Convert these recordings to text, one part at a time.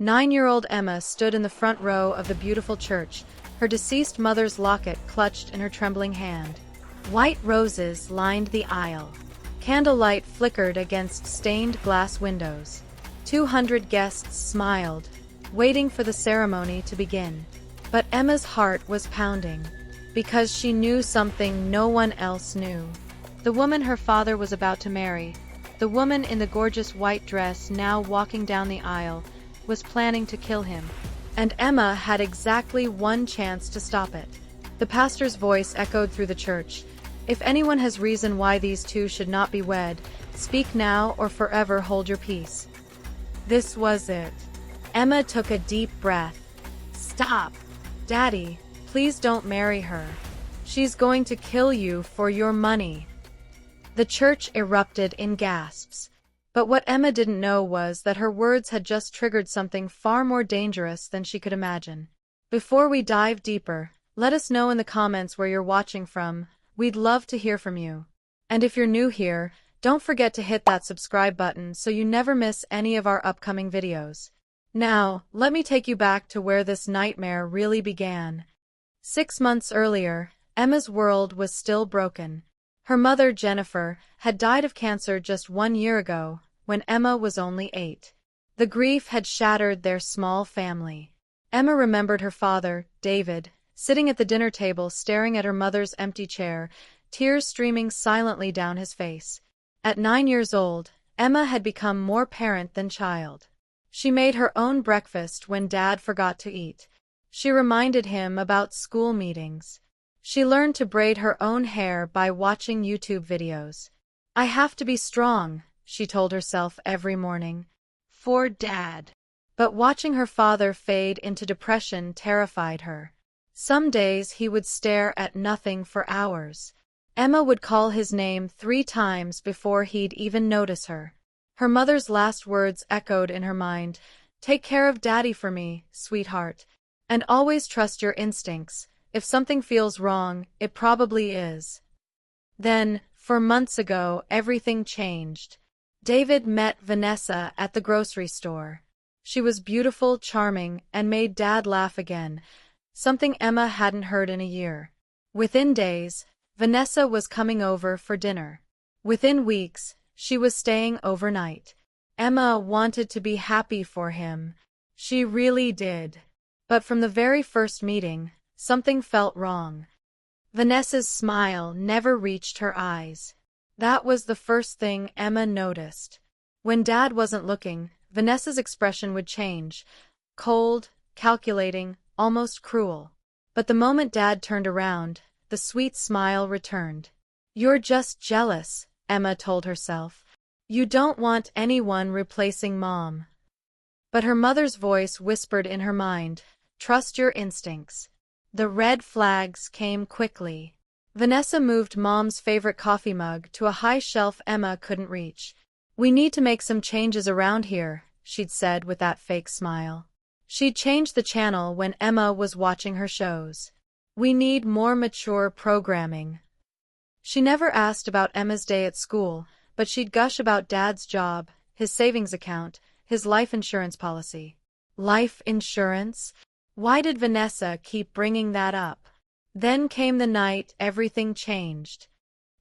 9-year-old Emma stood in the front row of the beautiful church, her deceased mother's locket clutched in her trembling hand. White roses lined the aisle. Candlelight flickered against stained glass windows. 200 guests smiled, waiting for the ceremony to begin. But Emma's heart was pounding, because she knew something no one else knew. The woman her father was about to marry, the woman in the gorgeous white dress now walking down the aisle, was planning to kill him. And Emma had exactly one chance to stop it. The pastor's voice echoed through the church. If anyone has reason why these two should not be wed, speak now or forever hold your peace. This was it. Emma took a deep breath. Stop! Daddy, please don't marry her. She's going to kill you for your money. The church erupted in gasps. But what Emma didn't know was that her words had just triggered something far more dangerous than she could imagine. Before we dive deeper, let us know in the comments where you're watching from. We'd love to hear from you. And if you're new here, don't forget to hit that subscribe button so you never miss any of our upcoming videos. Now, let me take you back to where this nightmare really began. 6 months earlier, Emma's world was still broken. Her mother, Jennifer, had died of cancer just 1 year ago, when Emma was only 8. The grief had shattered their small family. Emma remembered her father, David, sitting at the dinner table staring at her mother's empty chair, tears streaming silently down his face. At 9 years old, Emma had become more parent than child. She made her own breakfast when Dad forgot to eat. She reminded him about school meetings. She learned to braid her own hair by watching YouTube videos. I have to be strong, she told herself every morning. For Dad. But watching her father fade into depression terrified her. Some days he would stare at nothing for hours. Emma would call his name 3 times before he'd even notice her. Her mother's last words echoed in her mind. Take care of Daddy for me, sweetheart. And always trust your instincts. If something feels wrong, it probably is. Then, 4 months ago, everything changed. David met Vanessa at the grocery store. She was beautiful, charming, and made Dad laugh again, something Emma hadn't heard in a year. Within days, Vanessa was coming over for dinner. Within weeks, she was staying overnight. Emma wanted to be happy for him. She really did. But from the very first meeting, something felt wrong. Vanessa's smile never reached her eyes. That was the first thing Emma noticed. When Dad wasn't looking, Vanessa's expression would change. Cold, calculating, almost cruel. But the moment Dad turned around, the sweet smile returned. You're just jealous, Emma told herself. You don't want anyone replacing Mom. But her mother's voice whispered in her mind, trust your instincts. The red flags came quickly. Vanessa moved Mom's favorite coffee mug to a high shelf Emma couldn't reach. We need to make some changes around here, she'd said with that fake smile. She'd changed the channel when Emma was watching her shows. We need more mature programming. She never asked about Emma's day at school, but she'd gush about Dad's job, his savings account, his life insurance policy. Life insurance? Why did Vanessa keep bringing that up? Then came the night everything changed.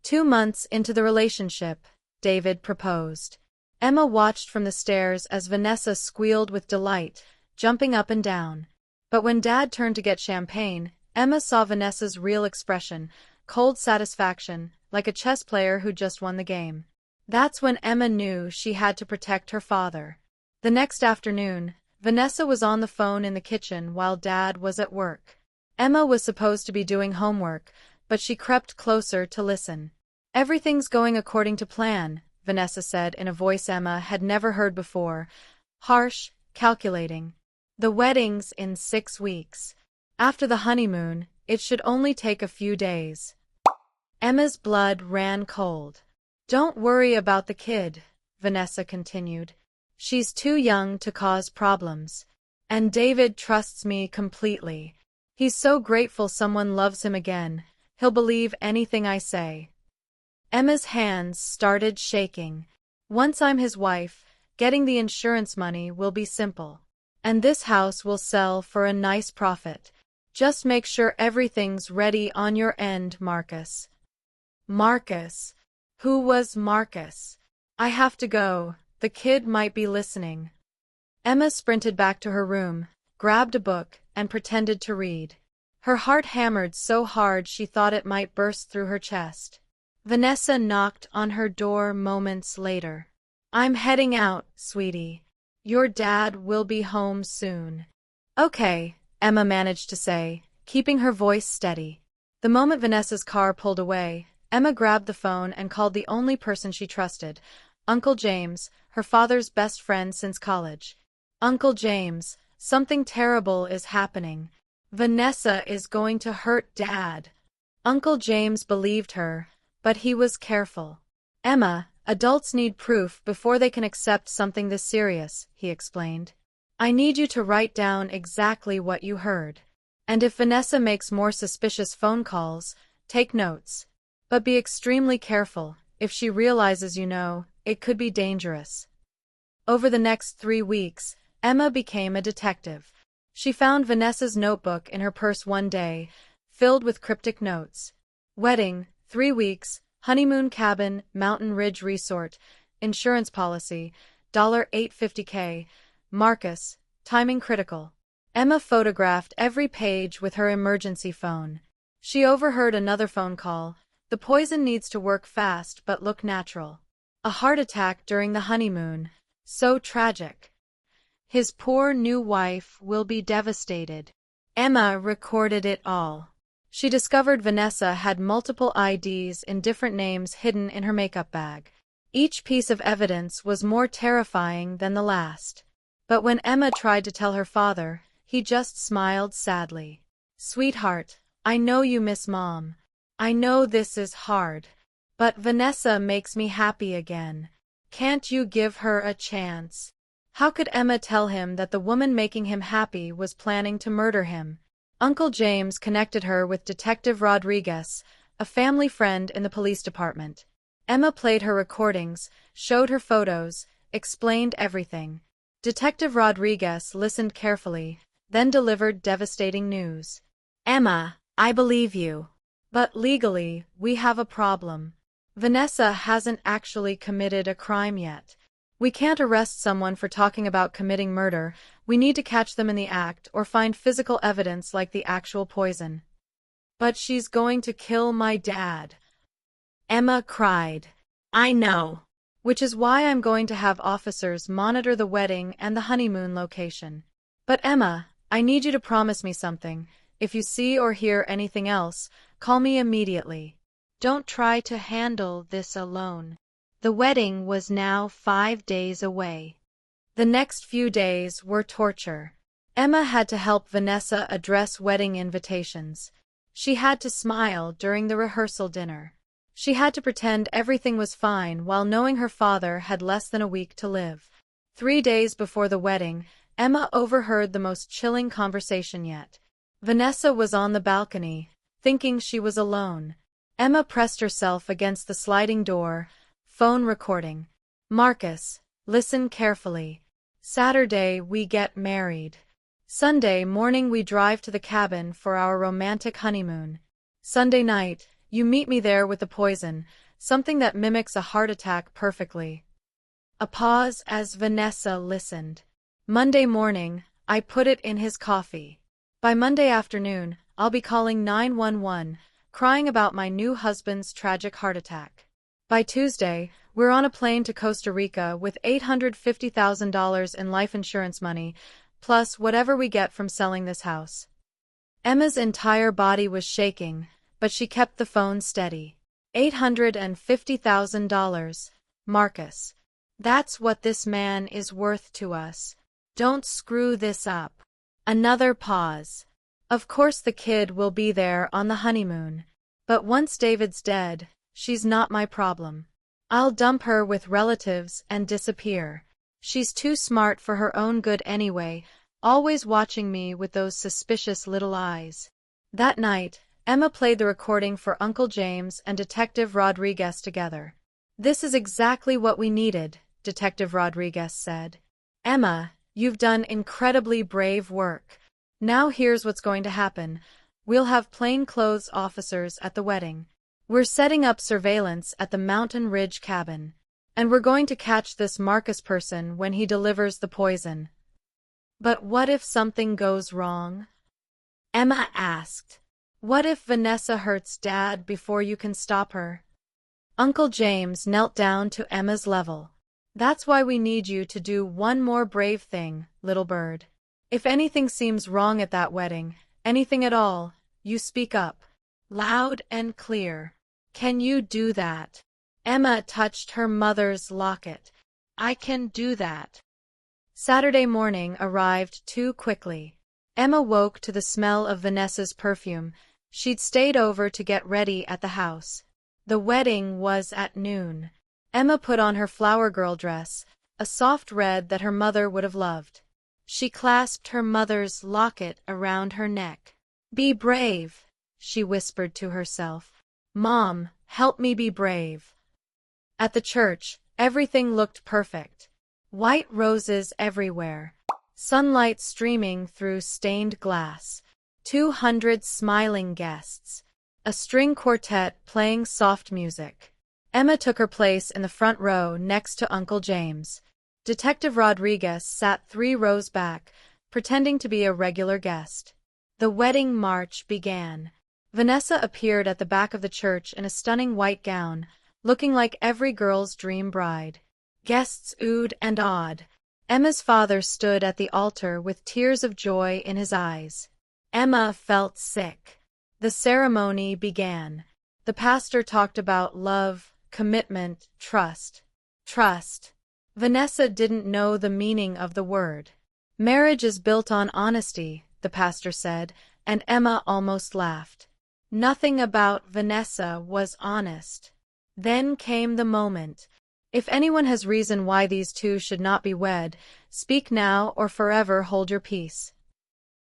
2 months into the relationship, David proposed. Emma watched from the stairs as Vanessa squealed with delight, jumping up and down. But when Dad turned to get champagne, Emma saw Vanessa's real expression, cold satisfaction, like a chess player who just won the game. That's when Emma knew she had to protect her father. The next afternoon, Vanessa was on the phone in the kitchen while Dad was at work. Emma was supposed to be doing homework, but she crept closer to listen. Everything's going according to plan, Vanessa said in a voice Emma had never heard before. Harsh, calculating. The wedding's in 6 weeks. After the honeymoon, it should only take a few days. Emma's blood ran cold. Don't worry about the kid, Vanessa continued. She's too young to cause problems. And David trusts me completely. He's so grateful someone loves him again. He'll believe anything I say. Emma's hands started shaking. Once I'm his wife, getting the insurance money will be simple. And this house will sell for a nice profit. Just make sure everything's ready on your end, Marcus. Marcus. Who was Marcus? I have to go. The kid might be listening. Emma sprinted back to her room, grabbed a book, and pretended to read. Her heart hammered so hard she thought it might burst through her chest. Vanessa knocked on her door moments later. I'm heading out, sweetie. Your dad will be home soon. Okay, Emma managed to say, keeping her voice steady. The moment Vanessa's car pulled away, Emma grabbed the phone and called the only person she trusted, Uncle James, her father's best friend since college. Uncle James, something terrible is happening. Vanessa is going to hurt Dad. Uncle James believed her, but he was careful. Emma, adults need proof before they can accept something this serious, he explained. I need you to write down exactly what you heard. And if Vanessa makes more suspicious phone calls, take notes. But be extremely careful. If she realizes you know, it could be dangerous. Over the next 3 weeks, Emma became a detective. She found Vanessa's notebook in her purse one day, filled with cryptic notes. Wedding, 3 weeks, honeymoon cabin, Mountain Ridge Resort, insurance policy, $850K, Marcus, timing critical. Emma photographed every page with her emergency phone. She overheard another phone call. The poison needs to work fast but look natural. A heart attack during the honeymoon. So tragic. His poor new wife will be devastated. Emma recorded it all. She discovered Vanessa had multiple IDs in different names hidden in her makeup bag. Each piece of evidence was more terrifying than the last. But when Emma tried to tell her father, he just smiled sadly. Sweetheart, I know you miss Mom. I know this is hard. But Vanessa makes me happy again. Can't you give her a chance? How could Emma tell him that the woman making him happy was planning to murder him? Uncle James connected her with Detective Rodriguez, a family friend in the police department. Emma played her recordings, showed her photos, explained everything. Detective Rodriguez listened carefully, then delivered devastating news. Emma, I believe you. But legally, we have a problem. Vanessa hasn't actually committed a crime yet. We can't arrest someone for talking about committing murder. We need to catch them in the act or find physical evidence like the actual poison. But she's going to kill my dad. Emma cried. I know. Which is why I'm going to have officers monitor the wedding and the honeymoon location. But Emma, I need you to promise me something. If you see or hear anything else, call me immediately. Don't try to handle this alone. The wedding was now 5 days away. The next few days were torture. Emma had to help Vanessa address wedding invitations. She had to smile during the rehearsal dinner. She had to pretend everything was fine while knowing her father had less than a week to live. 3 days before the wedding, Emma overheard the most chilling conversation yet. Vanessa was on the balcony, thinking she was alone. Emma pressed herself against the sliding door. Phone recording. Marcus, listen carefully. Saturday we get married. Sunday morning we drive to the cabin for our romantic honeymoon. Sunday night, you meet me there with the poison, something that mimics a heart attack perfectly. A pause as Vanessa listened. Monday morning, I put it in his coffee. By Monday afternoon, I'll be calling 911, crying about my new husband's tragic heart attack. By Tuesday, we're on a plane to Costa Rica with $850,000 in life insurance money, plus whatever we get from selling this house. Emma's entire body was shaking, but she kept the phone steady. $850,000, Marcus. That's what this man is worth to us. Don't screw this up. Another pause. Of course the kid will be there on the honeymoon. But once David's dead, she's not my problem. I'll dump her with relatives and disappear. She's too smart for her own good anyway, always watching me with those suspicious little eyes. That night, Emma played the recording for Uncle James and Detective Rodriguez together. This is exactly what we needed, Detective Rodriguez said. Emma, You've done incredibly brave work. Now here's what's going to happen. We'll have plainclothes officers at the wedding. We're setting up surveillance at the Mountain Ridge cabin. And we're going to catch this Marcus person when he delivers the poison. But what if something goes wrong? Emma asked. What if Vanessa hurts Dad before you can stop her? Uncle James knelt down to Emma's level. That's why we need you to do one more brave thing, little bird. If anything seems wrong at that wedding, anything at all, you speak up. Loud and clear. Can you do that? Emma touched her mother's locket. I can do that. Saturday morning arrived too quickly. Emma woke to the smell of Vanessa's perfume. She'd stayed over to get ready at the house. The wedding was at noon. Emma put on her flower girl dress, a soft red that her mother would have loved. She clasped her mother's locket around her neck. Be brave, she whispered to herself. Mom, help me be brave. At the church, everything looked perfect. White roses everywhere. Sunlight streaming through stained glass. 200 smiling guests. A string quartet playing soft music. Emma took her place in the front row next to Uncle James. Detective Rodriguez sat 3 rows back, pretending to be a regular guest. The wedding march began. Vanessa appeared at the back of the church in a stunning white gown, looking like every girl's dream bride. Guests oohed and awed. Emma's father stood at the altar with tears of joy in his eyes. Emma felt sick. The ceremony began. The pastor talked about love, commitment, trust. Trust. Vanessa didn't know the meaning of the word. Marriage is built on honesty, the pastor said, and Emma almost laughed. Nothing about Vanessa was honest. Then came the moment. If anyone has reason why these two should not be wed, speak now or forever hold your peace.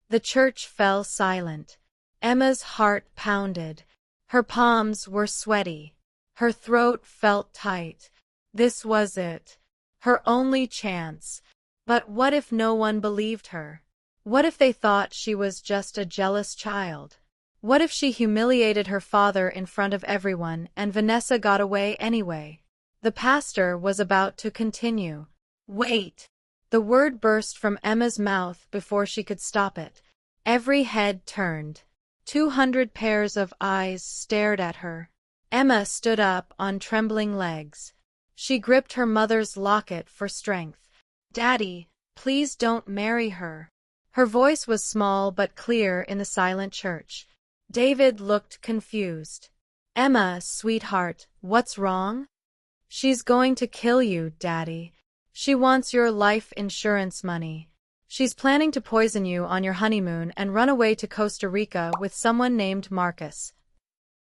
The church fell silent. Emma's heart pounded. Her palms were sweaty. Her throat felt tight. This was it. Her only chance. But what if no one believed her? What if they thought she was just a jealous child? What if she humiliated her father in front of everyone and Vanessa got away anyway? The pastor was about to continue. Wait! The word burst from Emma's mouth before she could stop it. Every head turned. 200 pairs of eyes stared at her. Emma stood up on trembling legs. She gripped her mother's locket for strength. Daddy, please don't marry her. Her voice was small but clear in the silent church. David looked confused. Emma, sweetheart, what's wrong? She's going to kill you, Daddy. She wants your life insurance money. She's planning to poison you on your honeymoon and run away to Costa Rica with someone named Marcus.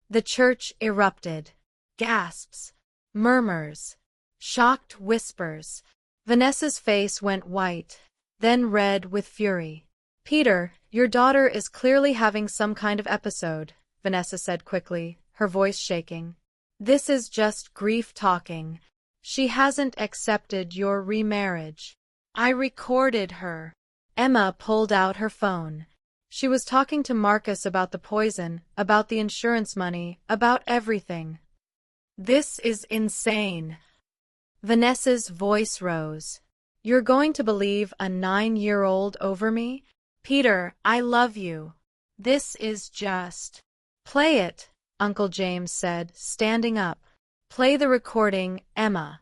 The church erupted. Gasps. Murmurs. Shocked whispers. Vanessa's face went white, then red with fury. Peter, your daughter is clearly having some kind of episode, Vanessa said quickly, her voice shaking. This is just grief talking. She hasn't accepted your remarriage. I recorded her. Emma pulled out her phone. She was talking to Marcus about the poison, about the insurance money, about everything. This is insane. Vanessa's voice rose. You're going to believe a 9-year-old over me? Peter, I love you. This is just... Play it, Uncle James said, standing up. Play the recording, Emma.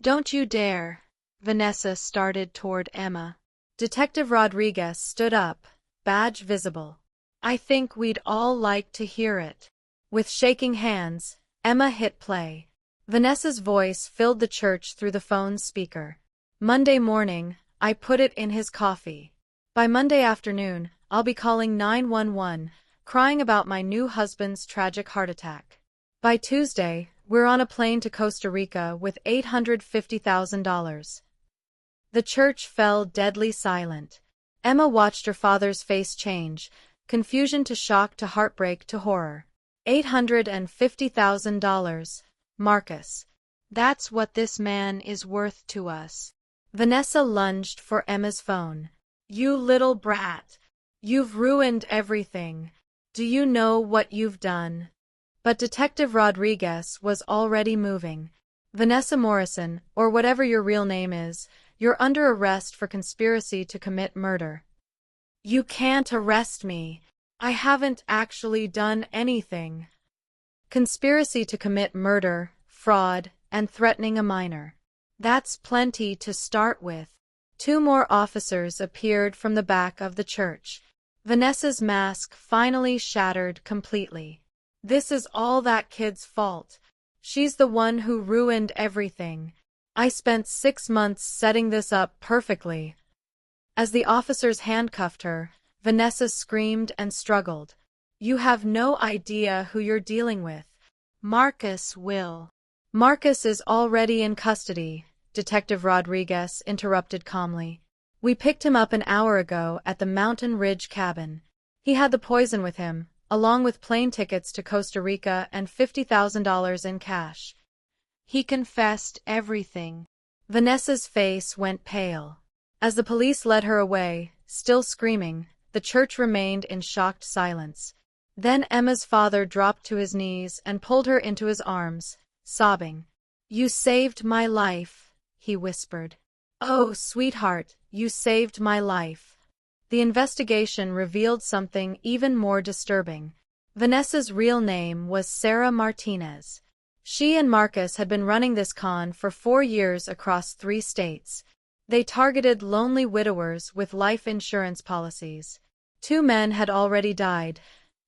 Don't you dare. Vanessa started toward Emma. Detective Rodriguez stood up, badge visible. I think we'd all like to hear it. With shaking hands, Emma hit play. Vanessa's voice filled the church through the phone's speaker. Monday morning, I put it in his coffee. By Monday afternoon, I'll be calling 911, crying about my new husband's tragic heart attack. By Tuesday, we're on a plane to Costa Rica with $850,000. The church fell deadly silent. Emma watched her father's face change, confusion to shock to heartbreak to horror. $850,000. Marcus. That's what this man is worth to us. Vanessa lunged for Emma's phone. You little brat. You've ruined everything. Do you know what you've done? But Detective Rodriguez was already moving. Vanessa Morrison, or whatever your real name is, you're under arrest for conspiracy to commit murder. You can't arrest me. I haven't actually done anything. Conspiracy to commit murder, fraud, and threatening a minor. That's plenty to start with. 2 more officers appeared from the back of the church. Vanessa's mask finally shattered completely. This is all that kid's fault. She's the one who ruined everything. I spent 6 months setting this up perfectly. As the officers handcuffed her, Vanessa screamed and struggled. You have no idea who you're dealing with. Marcus will. Marcus is already in custody, Detective Rodriguez interrupted calmly. We picked him up an hour ago at the Mountain Ridge cabin. He had the poison with him, along with plane tickets to Costa Rica and $50,000 in cash. He confessed everything. Vanessa's face went pale. As the police led her away, still screaming, the church remained in shocked silence. Then Emma's father dropped to his knees and pulled her into his arms, sobbing. You saved my life, he whispered. Oh, sweetheart, you saved my life. The investigation revealed something even more disturbing. Vanessa's real name was Sarah Martinez. She and Marcus had been running this con for 4 years across 3 states. They targeted lonely widowers with life insurance policies. 2 men had already died,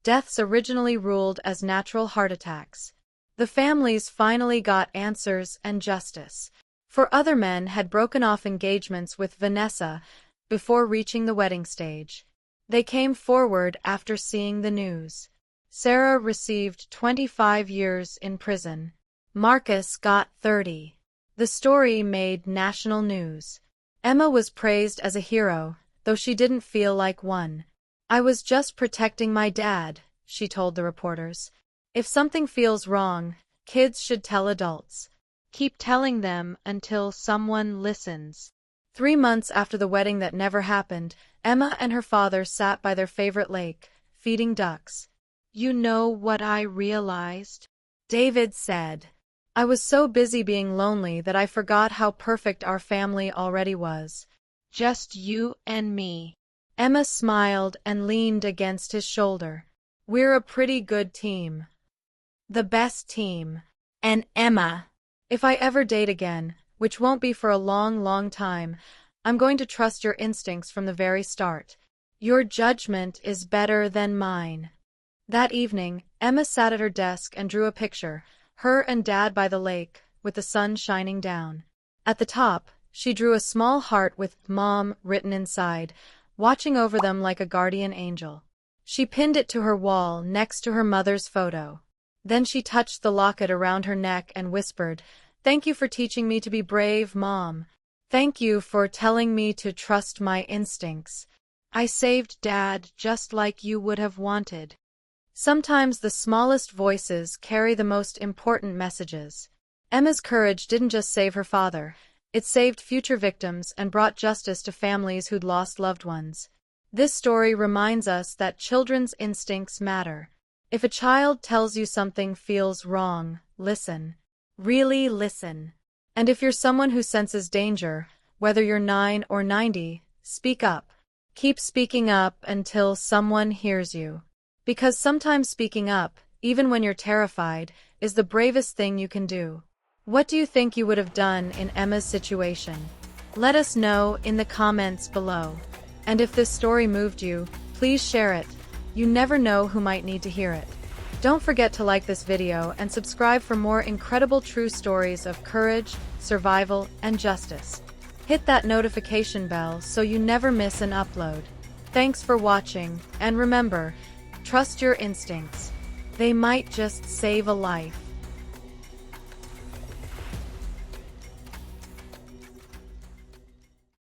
deaths originally ruled as natural heart attacks. The families finally got answers and justice. 4 other men had broken off engagements with Vanessa before reaching the wedding stage. They came forward after seeing the news. Sarah received 25 years in prison. Marcus got 30. The story made national news. Emma was praised as a hero, though she didn't feel like one. I was just protecting my dad, she told the reporters. If something feels wrong, kids should tell adults. Keep telling them until someone listens. 3 months after the wedding that never happened, Emma and her father sat by their favorite lake, feeding ducks. You know what I realized? David said. I was so busy being lonely that I forgot how perfect our family already was. Just you and me. Emma smiled and leaned against his shoulder. We're a pretty good team. The best team. And Emma, if I ever date again, which won't be for a long, long time, I'm going to trust your instincts from the very start. Your judgment is better than mine. That evening, Emma sat at her desk and drew a picture, her and Dad by the lake, with the sun shining down. At the top, she drew a small heart with Mom written inside, watching over them like a guardian angel. She pinned it to her wall next to her mother's photo. Then she touched the locket around her neck and whispered, Thank you for teaching me to be brave, Mom. Thank you for telling me to trust my instincts. I saved Dad just like you would have wanted. Sometimes the smallest voices carry the most important messages. Emma's courage didn't just save her father, it saved future victims and brought justice to families who'd lost loved ones. This story reminds us that children's instincts matter. If a child tells you something feels wrong, listen. Really listen. And if you're someone who senses danger, whether you're 9 or 90, speak up. Keep speaking up until someone hears you. Because sometimes speaking up, even when you're terrified, is the bravest thing you can do. What do you think you would have done in Emma's situation? Let us know in the comments below. And if this story moved you, please share it. You never know who might need to hear it. Don't forget to like this video and subscribe for more incredible true stories of courage, survival, and justice. Hit that notification bell so you never miss an upload. Thanks for watching, and remember, trust your instincts. They might just save a life.